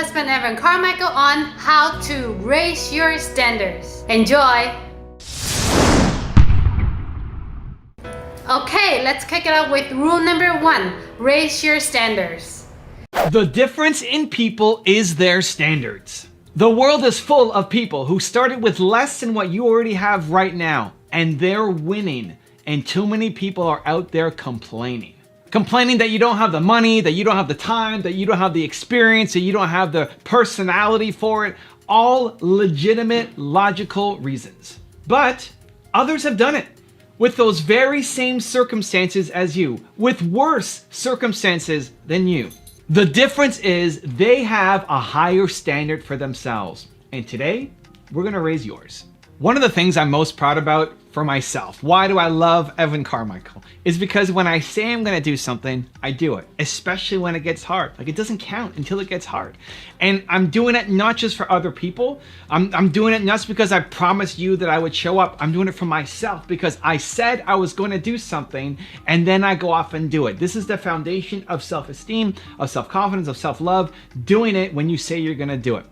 husband Evan Carmichael on how to raise your standards. Enjoy! Okay, let's kick it off with rule number 1. Raise your standards. The difference in people is their standards. The world is full of people who started with less than what you already have right now, and they're winning. And too many people are out there complaining. Complaining that you don't have the money, that you don't have the time, that you don't have the experience, that you don't have the personality for it. All legitimate, logical reasons. But others have done it with those very same circumstances as you, with worse circumstances than you. The difference is they have a higher standard for themselves. And today, we're gonna raise yours. One of the things I'm most proud about for myself, why do I love Evan Carmichael, is because when I say I'm gonna do something, I do it, especially when it gets hard. Like, it doesn't count until it gets hard. And I'm doing it not just for other people. I'm doing it not just because I promised you that I would show up. I'm doing it for myself because I said I was gonna do something and then I go off and do it. This is the foundation of self-esteem, of self-confidence, of self-love, doing it when you say you're gonna do it.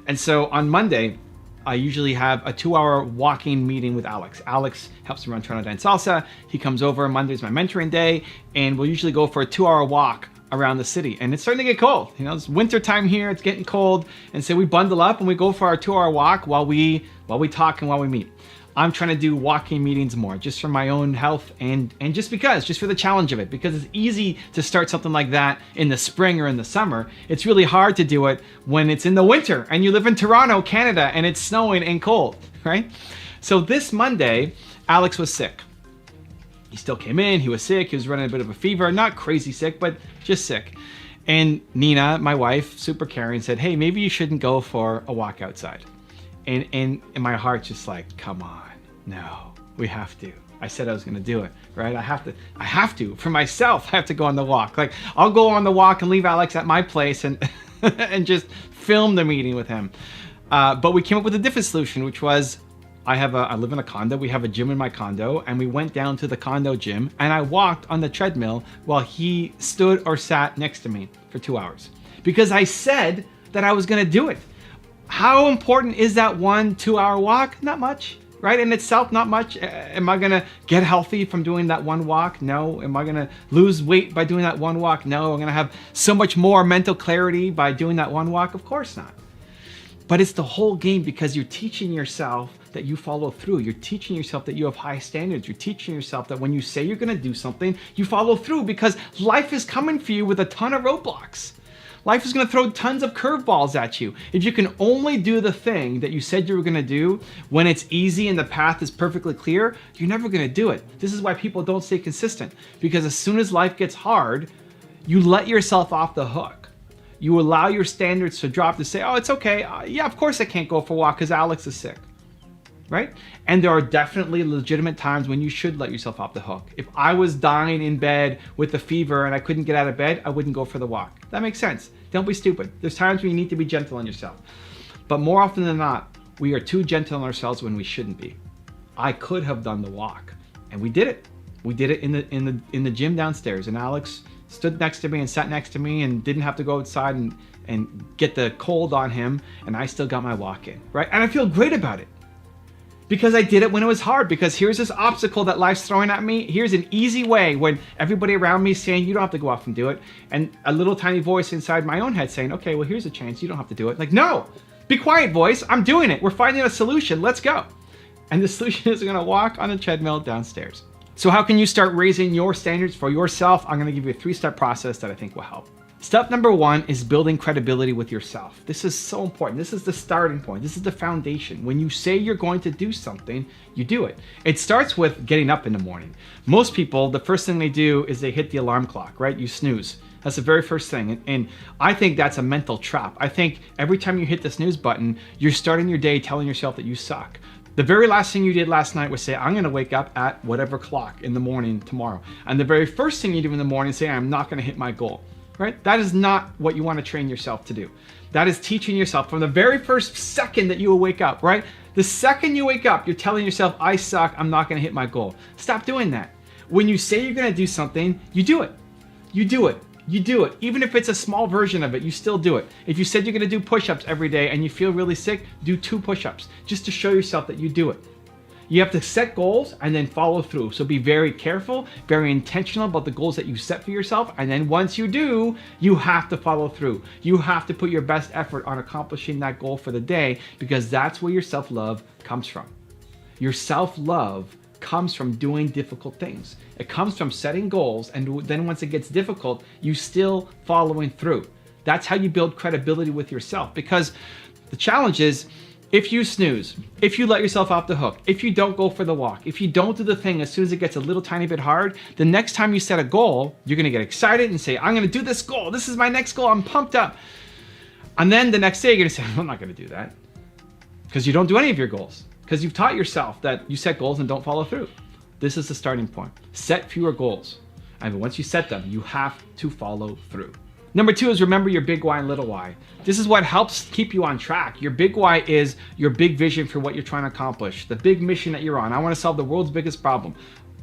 And so on Monday, I usually have a 2-hour walking meeting with Alex. Alex helps me run Toronto Dance Salsa. He comes over, Monday's my mentoring day, and we'll usually go for a 2-hour walk around the city. And it's starting to get cold. You know, it's winter time here, it's getting cold. And so we bundle up and we go for our 2-hour walk while we talk and while we meet. I'm trying to do walking meetings more, just for my own health and just for the challenge of it, because it's easy to start something like that in the spring or in the summer. It's really hard to do it when it's in the winter and you live in Toronto, Canada, and it's snowing and cold, right? So this Monday, Alex was sick. He still came in, he was sick, he was running a bit of a fever, not crazy sick, but just sick. And Nina, my wife, super caring, said, hey, maybe you shouldn't go for a walk outside. And my heart's just like, come on, no, we have to. I said I was gonna do it, right? I have to, for myself, I have to go on the walk. Like, I'll go on the walk and leave Alex at my place and and just film the meeting with him. But we came up with a different solution, which was, I live in a condo, we have a gym in my condo, and we went down to the condo gym and I walked on the treadmill while he stood or sat next to me for 2 hours. Because I said that I was gonna do it. How important is that 1-2 hour walk? Not much, right? In itself, not much. Am I gonna get healthy from doing that one walk? No. Am I gonna lose weight by doing that one walk? No. I'm gonna have so much more mental clarity by doing that one walk? Of course not. But it's the whole game, because you're teaching yourself that you follow through. You're teaching yourself that you have high standards. You're teaching yourself that when you say you're gonna do something, you follow through, because life is coming for you with a ton of roadblocks. Life is gonna throw tons of curveballs at you. If you can only do the thing that you said you were gonna do when it's easy and the path is perfectly clear, you're never gonna do it. This is why people don't stay consistent, because as soon as life gets hard, you let yourself off the hook. You allow your standards to drop, to say, oh, it's okay. Yeah, of course I can't go for a walk because Alex is sick, right? And there are definitely legitimate times when you should let yourself off the hook. If I was dying in bed with a fever and I couldn't get out of bed, I wouldn't go for the walk. That makes sense. Don't be stupid. There's times when you need to be gentle on yourself. But more often than not, we are too gentle on ourselves when we shouldn't be. I could have done the walk, and we did it. We did it in the gym downstairs, and Alex stood next to me and sat next to me and didn't have to go outside and get the cold on him, and I still got my walk in, right? And I feel great about it, because I did it when it was hard, because here's this obstacle that life's throwing at me. Here's an easy way when everybody around me is saying, you don't have to go off and do it. And a little tiny voice inside my own head saying, okay, well, here's a chance. You don't have to do it. Like, no, be quiet, voice. I'm doing it. We're finding a solution. Let's go. And the solution is gonna walk on the treadmill downstairs. So how can you start raising your standards for yourself? I'm gonna give you a 3-step process that I think will help. Step number 1 is building credibility with yourself. This is so important. This is the starting point. This is the foundation. When you say you're going to do something, you do it. It starts with getting up in the morning. Most people, the first thing they do is they hit the alarm clock, right? You snooze. That's the very first thing. And I think that's a mental trap. I think every time you hit the snooze button, you're starting your day telling yourself that you suck. The very last thing you did last night was say, I'm gonna wake up at whatever clock in the morning tomorrow. And the very first thing you do in the morning is say, I'm not gonna hit my goal, right? That is not what you wanna train yourself to do. That is teaching yourself from the very first second that you will wake up, right? The second you wake up, you're telling yourself, I suck, I'm not gonna hit my goal. Stop doing that. When you say you're gonna do something, you do it. You do it. you do it. Even if it's a small version of it, you still do it. If you said you're gonna do push-ups every day and you feel really sick, do 2 push-ups just to show yourself that you do it. You have to set goals and then follow through. So be very careful, very intentional about the goals that you set for yourself. And then once you do, you have to follow through. You have to put your best effort on accomplishing that goal for the day, because that's where your self-love comes from. Your self-love comes from doing difficult things. It comes from setting goals, and then once it gets difficult, you still following through. That's how you build credibility with yourself, because the challenge is, if you snooze, if you let yourself off the hook, if you don't go for the walk, if you don't do the thing as soon as it gets a little tiny bit hard, the next time you set a goal, you're gonna get excited and say, I'm gonna do this goal. This is my next goal. I'm pumped up. And then the next day you're gonna say, I'm not gonna do that. Because you don't do any of your goals. Because you've taught yourself that you set goals and don't follow through. This is the starting point. Set fewer goals. And once you set them, you have to follow through. Number 2 is remember your big why and little why. This is what helps keep you on track. Your big why is your big vision for what you're trying to accomplish, the big mission that you're on. I want to solve the world's biggest problem.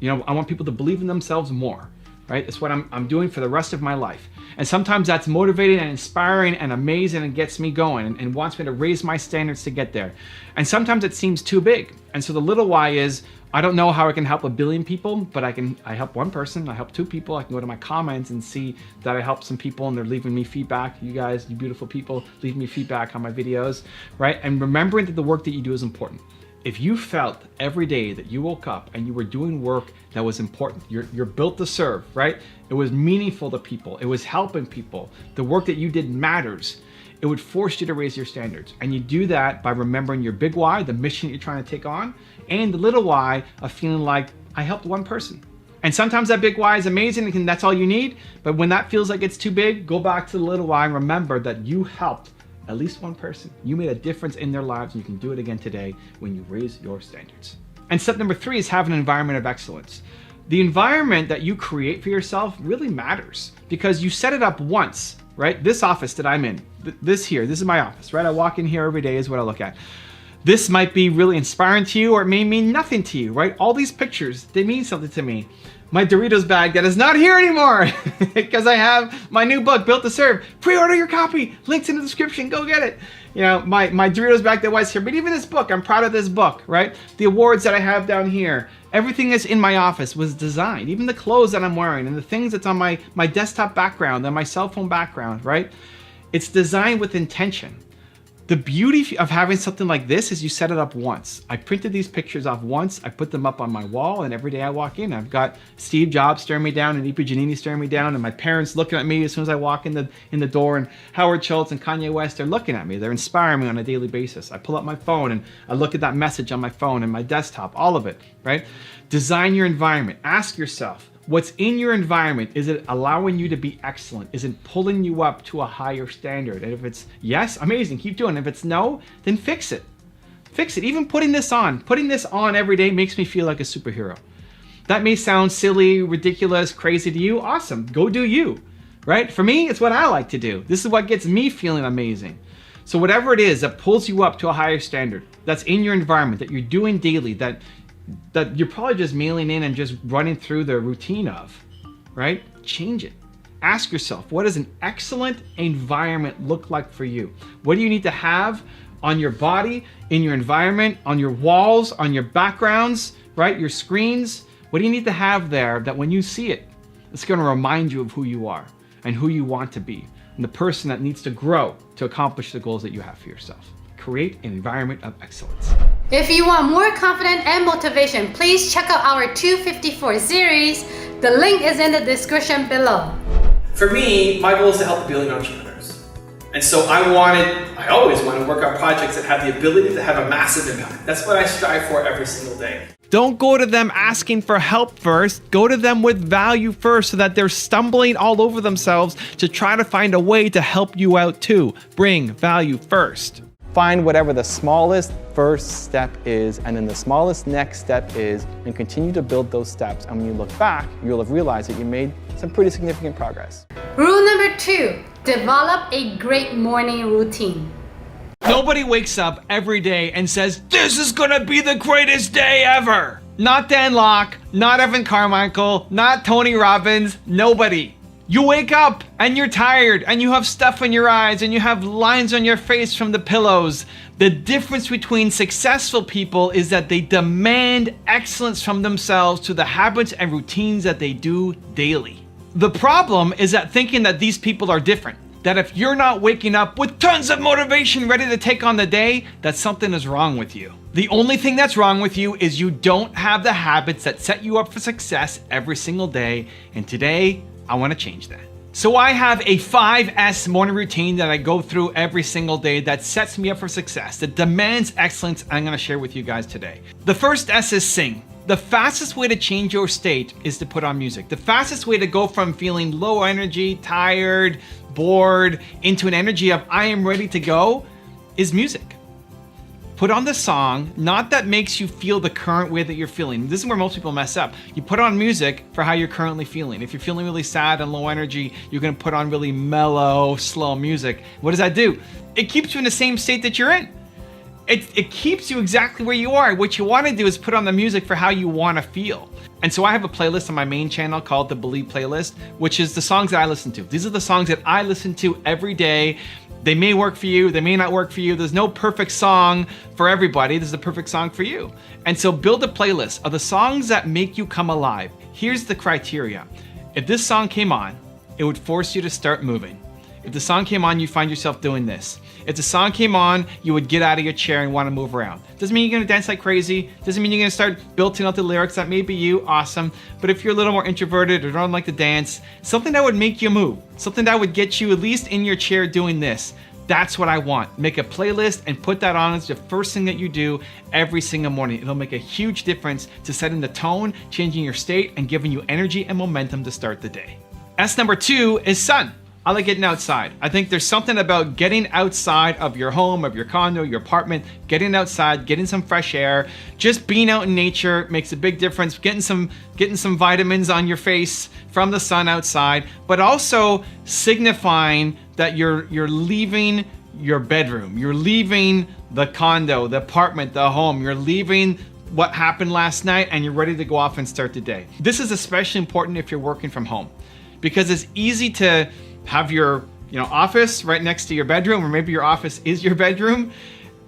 I want people to believe in themselves more, right? It's what I'm doing for the rest of my life. And sometimes that's motivating and inspiring and amazing and gets me going and wants me to raise my standards to get there. And sometimes it seems too big. And so the little why is, I don't know how I can help 1 billion people, but I help 1 person, I help 2 people. I can go to my comments and see that I help some people and they're leaving me feedback. You guys, you beautiful people, leave me feedback on my videos, right? And remembering that the work that you do is important. If you felt every day that you woke up and you were doing work that was important, you're built to serve, right? It was meaningful to people, it was helping people, the work that you did matters, it would force you to raise your standards. And you do that by remembering your big why, the mission you're trying to take on, and the little why of feeling like I helped 1 person. And sometimes that big why is amazing and that's all you need, but when that feels like it's too big, go back to the little why and remember that you helped at least 1 person. You made a difference in their lives, and you can do it again today when you raise your standards. And step number 3 is have an environment of excellence. The environment that you create for yourself really matters because you set it up once, right? This office that I'm in, this is my office, right? I walk in here every day is what I look at. This might be really inspiring to you or it may mean nothing to you, right? All these pictures, they mean something to me. My Doritos bag that is not here anymore because I have my new book, Built to Serve. Pre-order your copy. Links in the description. Go get it. My Doritos bag that was here. But even this book, I'm proud of this book, right? The awards that I have down here. Everything that's in my office was designed. Even the clothes that I'm wearing and the things that's on my desktop background and my cell phone background, right? It's designed with intention. The beauty of having something like this is you set it up once. I printed these pictures off once, I put them up on my wall, and every day I walk in, I've got Steve Jobs staring me down and Ipa Giannini staring me down, and my parents looking at me as soon as I walk in the door, and Howard Schultz and Kanye West, they're looking at me. They're inspiring me on a daily basis. I pull up my phone and I look at that message on my phone and my desktop, all of it, right? Design your environment. Ask yourself, what's in your environment, is it allowing you to be excellent? Is it pulling you up to a higher standard? And if it's yes, amazing, keep doing it. If it's no, then fix it. Fix it. Even putting this on every day makes me feel like a superhero. That may sound silly, ridiculous, crazy to you. Awesome, go do you, right? For me, it's what I like to do. This is what gets me feeling amazing. So whatever it is that pulls you up to a higher standard, that's in your environment, that you're doing daily, that you're probably just mailing in and just running through the routine of, right? Change it. Ask yourself, what does an excellent environment look like for you? What do you need to have on your body, in your environment, on your walls, on your backgrounds, right? Your screens. What do you need to have there that when you see it, it's going to remind you of who you are and who you want to be and the person that needs to grow to accomplish the goals that you have for yourself. Create an environment of excellence. If you want more confidence and motivation, please check out our 254 series. The link is in the description below. For me, my goal is to help 1 billion entrepreneurs. And so I always want to work on projects that have the ability to have a massive impact. That's what I strive for every single day. Don't go to them asking for help first. Go to them with value first so that they're stumbling all over themselves to try to find a way to help you out too. Bring value first. Find whatever the smallest first step is, and then the smallest next step is, and continue to build those steps. And when you look back, you'll have realized that you made some pretty significant progress. Rule number 2, develop a great morning routine. Nobody wakes up every day and says, this is gonna be the greatest day ever. Not Dan Lok, not Evan Carmichael, not Tony Robbins, nobody. You wake up and you're tired and you have stuff in your eyes and you have lines on your face from the pillows. The difference between successful people is that they demand excellence from themselves through the habits and routines that they do daily. The problem is that thinking that these people are different, that if you're not waking up with tons of motivation ready to take on the day, that something is wrong with you. The only thing that's wrong with you is you don't have the habits that set you up for success every single day, and today, I want to change that. So I have a 5S morning routine that I go through every single day that sets me up for success, that demands excellence. I'm going to share with you guys today. The first S is sing. The fastest way to change your state is to put on music. The fastest way to go from feeling low energy, tired, bored, into an energy of I am ready to go is music. Put on the song, not that makes you feel the current way that you're feeling. This is where most people mess up. You put on music for how you're currently feeling. If you're feeling really sad and low energy, you're gonna put on really mellow, slow music. What does that do? It keeps you in the same state that you're in. It keeps you exactly where you are. What you wanna do is put on the music for how you wanna feel. And so I have a playlist on my main channel called the Believe playlist, which is the songs that I listen to. These are the songs that I listen to every day. They may work for you, they may not work for you. There's no perfect song for everybody. There's a perfect song for you. And so build a playlist of the songs that make you come alive. Here's the criteria. If this song came on, it would force you to start moving. If the song came on, you find yourself doing this. If the song came on, you would get out of your chair and want to move around. Doesn't mean you're gonna dance like crazy. Doesn't mean you're gonna start belting out the lyrics. That may be you, awesome. But if you're a little more introverted or don't like to dance, something that would make you move, something that would get you at least in your chair doing this. That's what I want. Make a playlist and put that on as the first thing that you do every single morning. It'll make a huge difference to setting the tone, changing your state, and giving you energy and momentum to start the day. S number 2 is sun. I like getting outside. I think there's something about getting outside of your home, of your condo, your apartment, getting outside, getting some fresh air, just being out in nature makes a big difference. Getting some vitamins on your face from the sun outside, but also signifying that you're leaving your bedroom, you're leaving the condo, the apartment, the home, you're leaving what happened last night and you're ready to go off and start the day. This is especially important if you're working from home because it's easy to have your office right next to your bedroom, or maybe your office is your bedroom,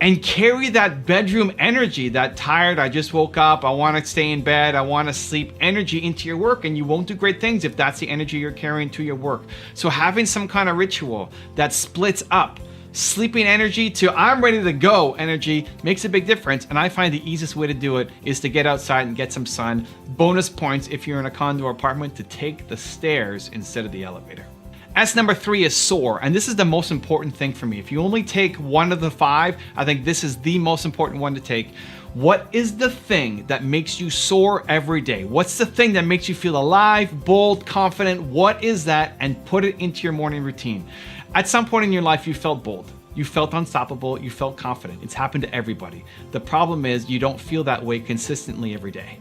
and carry that bedroom energy, that tired, I just woke up, I want to stay in bed, I want to sleep energy into your work, and you won't do great things if that's the energy you're carrying to your work. So having some kind of ritual that splits up sleeping energy to I'm ready to go energy makes a big difference, and I find the easiest way to do it is to get outside and get some sun. Bonus points if you're in a condo or apartment to take the stairs instead of the elevator. S number 3 is soar, and this is the most important thing for me. If you only take one of the 5, I think this is the most important one to take. What is the thing that makes you soar every day? What's the thing that makes you feel alive, bold, confident? What is that? And put it into your morning routine. At some point in your life, you felt bold. You felt unstoppable. You felt confident. It's happened to everybody. The problem is you don't feel that way consistently every day.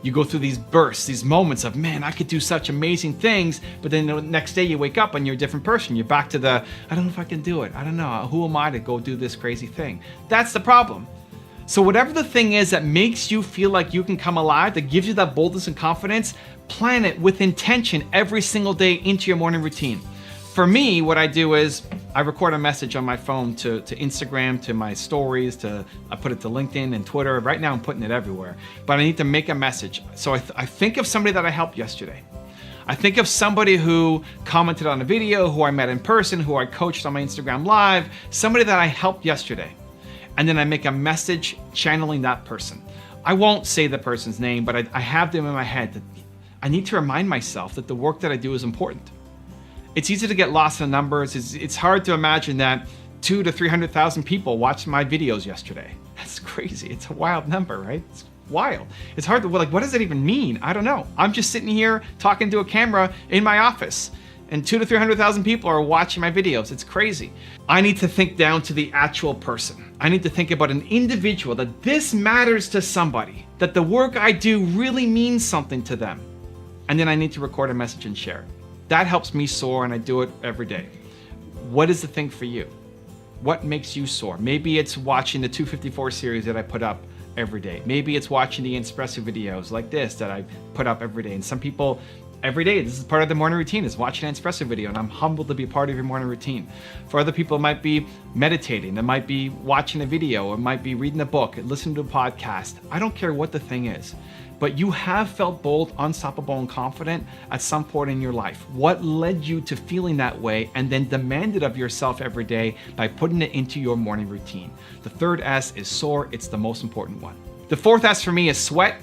You go through these bursts, these moments of, man, I could do such amazing things, but then the next day you wake up and you're a different person. You're back to the, I don't know if I can do it. I don't know. Who am I to go do this crazy thing? That's the problem. So whatever the thing is that makes you feel like you can come alive, that gives you that boldness and confidence, plan it with intention every single day into your morning routine. For me, what I do is I record a message on my phone to Instagram, to my stories, I put it to LinkedIn and Twitter. Right now I'm putting it everywhere, but I need to make a message. So I think of somebody that I helped yesterday. I think of somebody who commented on a video, who I met in person, who I coached on my Instagram Live, somebody that I helped yesterday. And then I make a message channeling that person. I won't say the person's name, but I have them in my head that I need to remind myself that the work that I do is important. It's easy to get lost in numbers. It's hard to imagine that 200,000 to 300,000 people watched my videos yesterday. That's crazy. It's a wild number, right? It's wild. It's hard to, what does that even mean? I don't know. I'm just sitting here talking to a camera in my office, and 200,000 to 300,000 people are watching my videos. It's crazy. I need to think down to the actual person. I need to think about an individual, that this matters to somebody, that the work I do really means something to them. And then I need to record a message and share it. That helps me soar, and I do it every day. What is the thing for you? What makes you soar? Maybe it's watching the 254 series that I put up every day. Maybe it's watching the Espresso videos like this that I put up every day. And some people every day. This is part of the morning routine, is watching an espresso video, and I'm humbled to be part of your morning routine. For other people, it might be meditating, it might be watching a video, it might be reading a book, listening to a podcast. I don't care what the thing is, but you have felt bold, unstoppable, and confident at some point in your life. What led you to feeling that way and then demand it of yourself every day by putting it into your morning routine? The third S is SOAR. It's the most important one. The fourth S for me is sweat.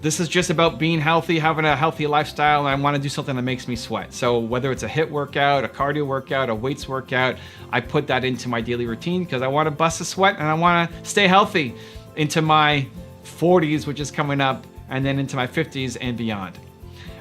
This is just about being healthy, having a healthy lifestyle, and I want to do something that makes me sweat. So whether it's a HIIT workout, a cardio workout, a weights workout, I put that into my daily routine because I want to bust a sweat and I want to stay healthy into my 40s, which is coming up, and then into my 50s and beyond.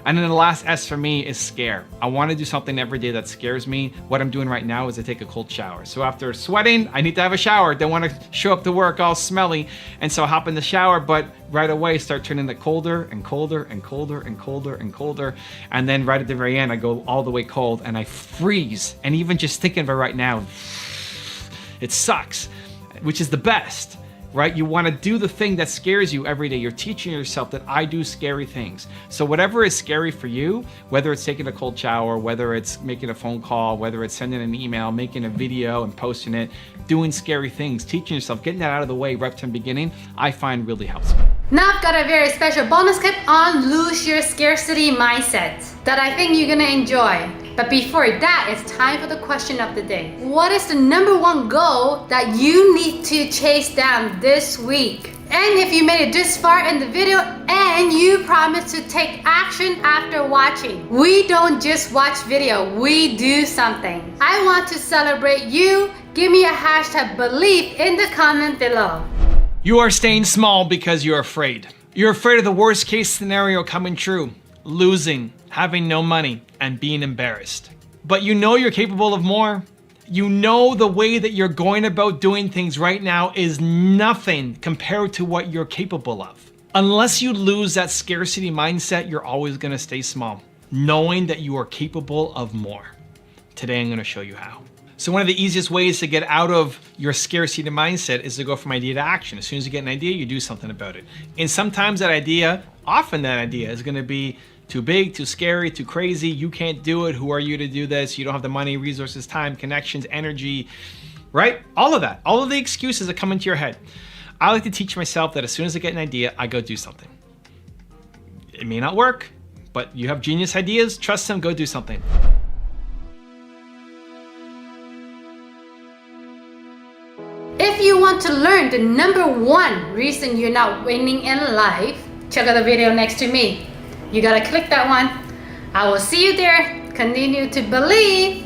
And then the last S for me is scare. I want to do something every day that scares me. What I'm doing right now is I take a cold shower. So after sweating, I need to have a shower. Don't want to show up to work all smelly. And so I hop in the shower, but right away start turning it colder and colder and colder and colder and colder. And then right at the very end, I go all the way cold and I freeze. And even just thinking of it right now, it sucks, which is the best. Right? You want to do the thing that scares you every day. You're teaching yourself that I do scary things. So whatever is scary for you, whether it's taking a cold shower, whether it's making a phone call, whether it's sending an email, making a video and posting it, doing scary things, teaching yourself, getting that out of the way right from the beginning, I find really helps me. Now I've got a very special bonus clip on lose your scarcity mindset that I think you're gonna enjoy. But before that, it's time for the question of the day. What is the number one goal that you need to chase down this week? And if you made it this far in the video and you promise to take action after watching, we don't just watch video, we do something. I want to celebrate you. Give me a hashtag believe in the comment below. You are staying small because you're afraid. You're afraid of the worst case scenario coming true, losing, having no money, and being embarrassed. But you know you're capable of more. You know the way that you're going about doing things right now is nothing compared to what you're capable of. Unless you lose that scarcity mindset, you're always gonna stay small, knowing that you are capable of more. Today I'm gonna show you how. So one of the easiest ways to get out of your scarcity mindset is to go from idea to action. As soon as you get an idea, you do something about it. And sometimes often that idea is gonna be too big, too scary, too crazy. You can't do it. Who are you to do this? You don't have the money, resources, time, connections, energy, right? All of that, all of the excuses that come into your head. I like to teach myself that as soon as I get an idea, I go do something. It may not work, but you have genius ideas, trust them, go do something. If you want to learn the number one reason you're not winning in life, check out the video next to me. You gotta click that one. I will see you there. Continue to believe.